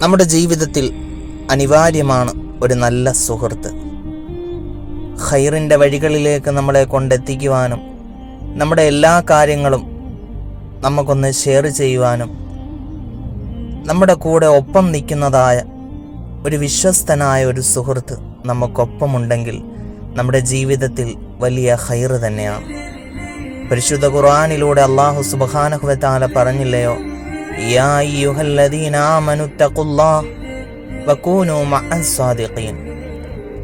നമ്മുടെ ജീവിതത്തിൽ അനിവാര്യമാണ് ഒരു നല്ല സുഹൃത്ത്. ഖൈറിൻ്റെ വഴികളിലേക്ക് നമ്മളെ കൊണ്ടെത്തിക്കുവാനും നമ്മുടെ എല്ലാ കാര്യങ്ങളും നമുക്കൊന്ന് ഷെയർ ചെയ്യുവാനും നമ്മുടെ കൂടെ ഒപ്പം നിൽക്കുന്നതായ ഒരു വിശ്വസ്തനായ ഒരു സുഹൃത്ത് നമുക്കൊപ്പമുണ്ടെങ്കിൽ നമ്മുടെ ജീവിതത്തിൽ വലിയ ഖൈർ തന്നെയാണ്. പരിശുദ്ധ ഖുർആനിലൂടെ അല്ലാഹു സുബ്ഹാനഹു വ തആല പറഞ്ഞില്ലയോ, യാ അയ്യുഹല്ലദീന ആമനു തഖുല്ലാഹ് വകൂനൂ മഅസ് സാദിഖീൻ.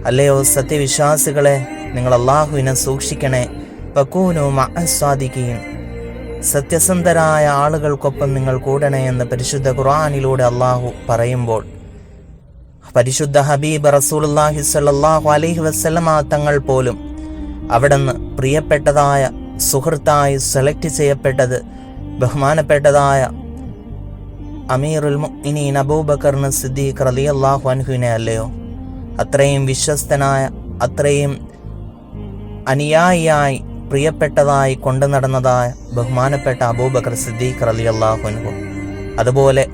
അല്ലയോ സത്യവിശ്വാസികളെ, നിങ്ങൾ അല്ലാഹുവിനെ സൂക്ഷിക്കണേ. വകൂനൂ മഅസ് സാദിഖീൻ, സത്യസന്ധരായ ആളുകൾക്കൊപ്പം നിങ്ങൾ കൂടണേ എന്ന് പരിശുദ്ധ ഖുർആനിലൂടെ അല്ലാഹു പറയുമ്പോൾ, പരിശുദ്ധ ഹബീബ് റസൂലുള്ളാഹി സ്വല്ലല്ലാഹു അലൈഹി വസല്ലമ തങ്ങൾ പോലും അവിടുന്ന് പ്രിയപ്പെട്ടതായ സുഹൃത്തായി സെലക്ട് ചെയ്യപ്പെട്ടത് ബഹുമാനപ്പെട്ടതായ അമീറുൽ മുഅ്മിനീൻ അബൂബക്കർ സിദ്ദീഖ് റളിയല്ലാഹു അൻഹുവിനെ അല്ലയോ? അത്രയും വിശ്വസ്തനായ, അത്രയും അനുയായിയായി പ്രിയപ്പെട്ടതായി കൊണ്ടു നടന്നതായ ബഹുമാനപ്പെട്ട അബൂബക്കർ സിദ്ദീഖ് റളിയല്ലാഹു അൻഹു. അതുപോലെ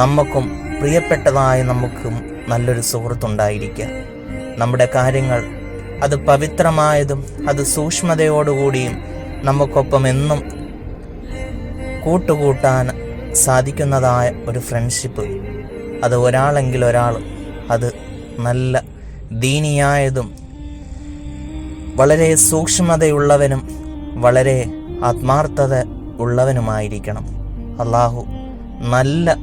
നമുക്കും പ്രിയപ്പെട്ടതായ നമുക്കും നല്ലൊരു സുഹൃത്തുണ്ടായിരിക്കുക. നമ്മുടെ കാര്യങ്ങൾ അത് പവിത്രമായതും അത് സൂക്ഷ്മതയോടുകൂടിയും നമുക്കൊപ്പം എന്നും കൂട്ടുകൂട്ടാൻ സാധിക്കുന്നതായ ഒരു ഫ്രണ്ട്ഷിപ്പ്, അത് ഒരാളെങ്കിൽ ഒരാൾ അത് നല്ല ദീനിയായതും വളരെ സൂക്ഷ്മതയുള്ളവനും വളരെ ആത്മാർത്ഥത ഉള്ളവനുമായിരിക്കണം. അള്ളാഹു നല്ല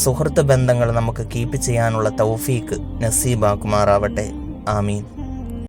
സുഹൃത്ത് ബന്ധങ്ങൾ നമുക്ക് കീപ്പ് ചെയ്യാനുള്ള തൗഫീക്ക് നസീബാക്കുമാറാവട്ടെ. ആമീൻ.